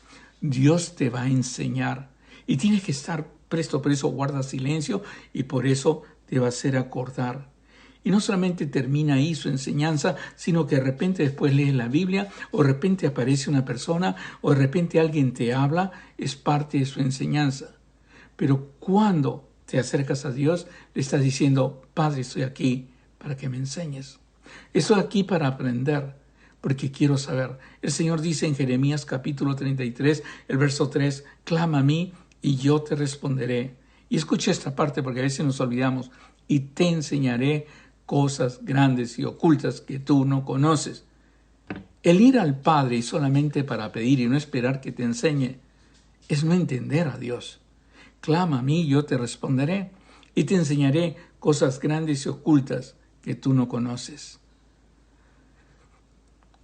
Dios te va a enseñar y tienes que estar presto, por eso guarda silencio y por eso te va a hacer acordar. Y no solamente termina ahí su enseñanza, sino que de repente después lees la Biblia, o de repente aparece una persona, o de repente alguien te habla, es parte de su enseñanza. Pero cuando te acercas a Dios, le estás diciendo, Padre, estoy aquí para que me enseñes. Estoy aquí para aprender, porque quiero saber. El Señor dice en Jeremías capítulo 33, el verso 3, clama a mí y yo te responderé. Y escucha esta parte porque a veces nos olvidamos. Y te enseñaré cosas grandes y ocultas que tú no conoces. El ir al Padre y solamente para pedir y no esperar que te enseñe es no entender a Dios. Clama a mí, yo te responderé y te enseñaré cosas grandes y ocultas que tú no conoces.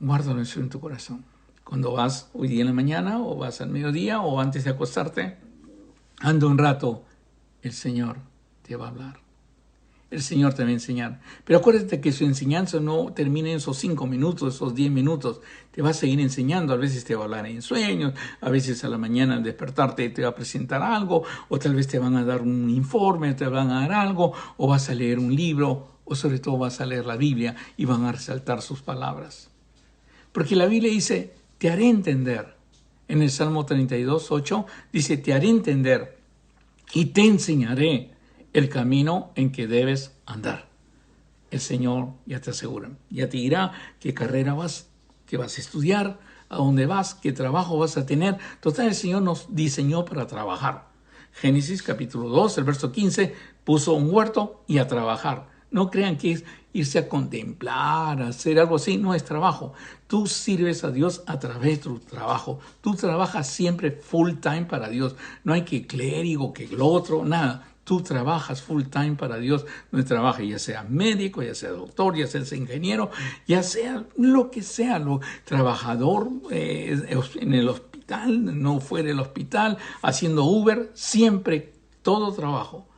Guárdalo eso en tu corazón. Cuando vas hoy día en la mañana o vas al mediodía o antes de acostarte, anda un rato, el Señor te va a hablar. El Señor te va a enseñar. Pero acuérdate que su enseñanza no termina en esos 5 minutos, esos 10 minutos. Te va a seguir enseñando. A veces te va a hablar en sueños, a veces a la mañana al despertarte te va a presentar algo, o tal vez te van a dar un informe, te van a dar algo, o vas a leer un libro, o sobre todo vas a leer la Biblia y van a resaltar sus palabras. Porque la Biblia dice, te haré entender. En el Salmo 32, 8, dice, te haré entender y te enseñaré el camino en que debes andar. El Señor ya te asegura, ya te dirá qué carrera vas, qué vas a estudiar, a dónde vas, qué trabajo vas a tener. Total, el Señor nos diseñó para trabajar. Génesis capítulo 2, el verso 15, puso un huerto y a trabajar. No crean que es irse a contemplar, a hacer algo así, no es trabajo. Tú sirves a Dios a través de tu trabajo. Tú trabajas siempre full time para Dios. No hay que clérigo, que lo otro, nada. Tú trabajas full time para Dios, donde trabajes, ya sea médico, ya sea doctor, ya sea ingeniero, ya sea lo que sea, trabajador en el hospital, no fuera del hospital, haciendo Uber, siempre todo trabajo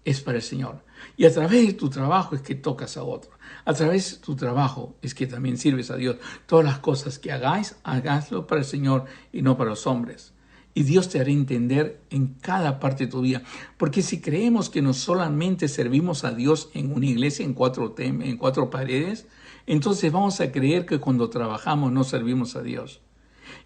es para el Señor. Y a través de tu trabajo es que tocas a otro. A través de tu trabajo es que también sirves a Dios. Todas las cosas que hagáis, hágaslo para el Señor y no para los hombres. Y Dios te hará entender en cada parte de tu vida. Porque si creemos que no solamente servimos a Dios en una iglesia, en cuatro paredes, entonces vamos a creer que cuando trabajamos no servimos a Dios.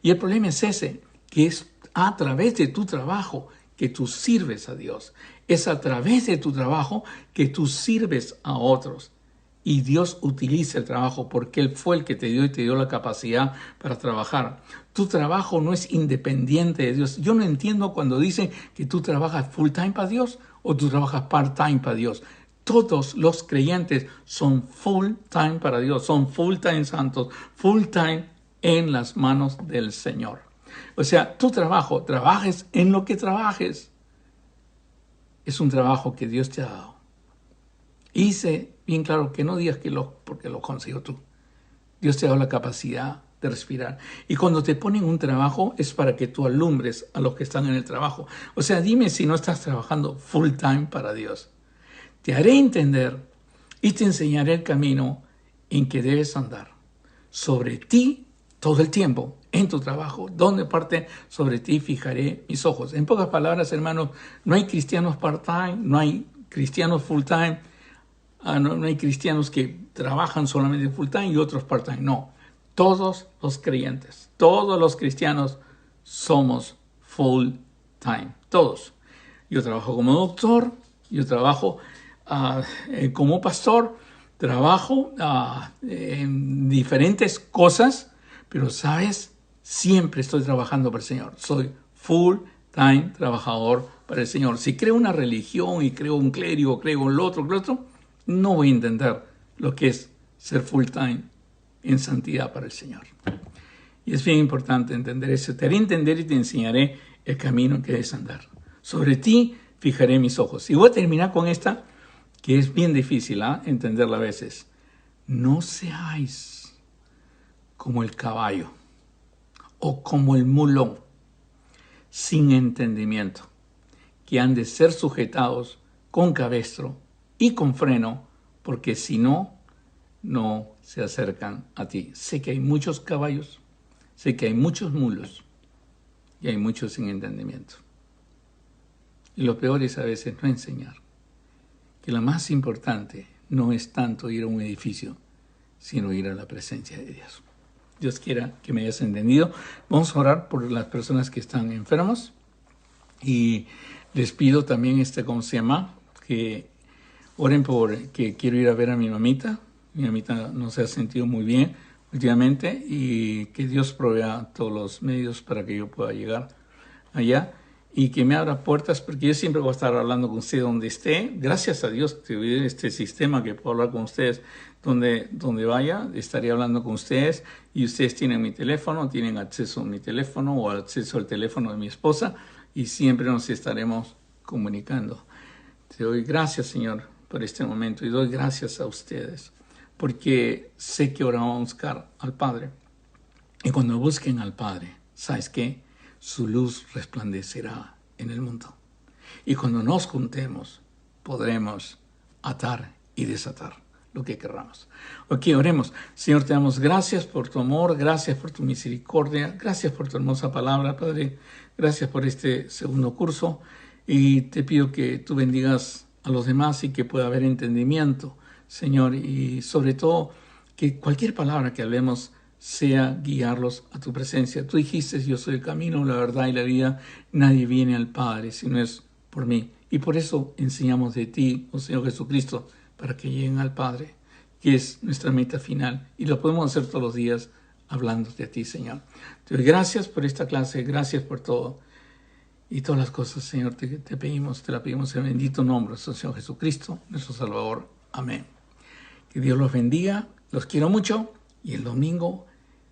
Y el problema es ese, que es a través de tu trabajo que tú sirves a Dios. Es a través de tu trabajo que tú sirves a otros. Y Dios utiliza el trabajo porque Él fue el que te dio y te dio la capacidad para trabajar. Tu trabajo no es independiente de Dios. Yo no entiendo cuando dicen que tú trabajas full time para Dios o tú trabajas part time para Dios. Todos los creyentes son full time para Dios, son full time santos, full time en las manos del Señor. O sea, tu trabajo, trabajes en lo que trabajes, es un trabajo que Dios te ha dado. Y dice bien claro que no digas que porque lo consiguió tú. Dios te ha dado la capacidad de respirar. Y cuando te ponen un trabajo es para que tú alumbres a los que están en el trabajo. O sea, dime si no estás trabajando full time para Dios. Te haré entender y te enseñaré el camino en que debes andar. Sobre ti todo el tiempo en tu trabajo, donde parte sobre ti fijaré mis ojos. En pocas palabras, hermanos, no hay cristianos part-time, no hay cristianos full-time, no hay cristianos que trabajan solamente full-time y otros part-time. No, todos los creyentes, todos los cristianos somos full-time, todos. Yo trabajo como doctor, yo trabajo como pastor, trabajo en diferentes cosas, pero ¿sabes? Siempre estoy trabajando para el Señor. Soy full-time trabajador para el Señor. Si creo una religión y creo un clérigo, creo en lo otro, no voy a entender lo que es ser full-time en santidad para el Señor. Y es bien importante entender eso. Te haré entender y te enseñaré el camino que debes andar. Sobre ti fijaré mis ojos. Y voy a terminar con esta, que es bien difícil entenderla a veces. No seáis como el caballo o como el mulón, sin entendimiento, que han de ser sujetados con cabestro y con freno, porque si no, no se acercan a ti. Sé que hay muchos caballos, sé que hay muchos mulos y hay muchos sin entendimiento. Y lo peor es a veces no enseñar. Que lo más importante no es tanto ir a un edificio, sino ir a la presencia de Dios. Dios quiera que me hayas entendido. Vamos a orar por las personas que están enfermas. Y les pido también, ¿cómo se llama? Que oren por que quiero ir a ver a mi mamita. Mi mamita no se ha sentido muy bien últimamente y que Dios provea todos los medios para que yo pueda llegar allá y que me abra puertas, porque yo siempre voy a estar hablando con usted donde esté. Gracias a Dios que tuve este sistema que puedo hablar con ustedes donde vaya, estaré hablando con ustedes y ustedes tienen mi teléfono, tienen acceso a mi teléfono o acceso al teléfono de mi esposa y siempre nos estaremos comunicando. Te doy gracias, Señor, por este momento y doy gracias a ustedes porque sé que ahora vamos a buscar al Padre y cuando busquen al Padre, ¿sabes qué? Su luz resplandecerá en el mundo. Y cuando nos juntemos, podremos atar y desatar lo que querramos. Ok, oremos. Señor, te damos gracias por tu amor, gracias por tu misericordia, gracias por tu hermosa palabra, Padre. Gracias por este segundo curso. Y te pido que tú bendigas a los demás y que pueda haber entendimiento, Señor. Y sobre todo, que cualquier palabra que hablemos sea guiarlos a tu presencia. Tú dijiste, yo soy el camino, la verdad y la vida. Nadie viene al Padre si no es por mí. Y por eso enseñamos de ti, oh Señor Jesucristo, para que lleguen al Padre, que es nuestra meta final. Y lo podemos hacer todos los días hablándote a ti, Señor. Te doy gracias por esta clase, gracias por todo. Y todas las cosas, Señor, te pedimos, te la pedimos en el bendito nombre de Señor Jesucristo, nuestro Salvador. Amén. Que Dios los bendiga, los quiero mucho. Y el domingo,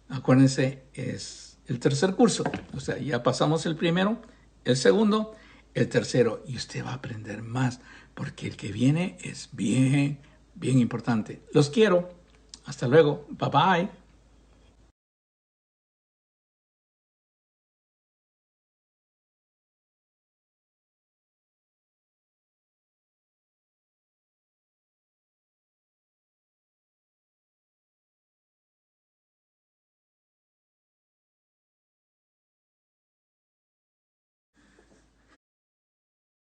acuérdense, es el tercer curso. O sea, ya pasamos el primero, el segundo, el tercero. Y usted va a aprender más, porque el que viene es bien, bien importante. Los quiero. Hasta luego. Bye bye.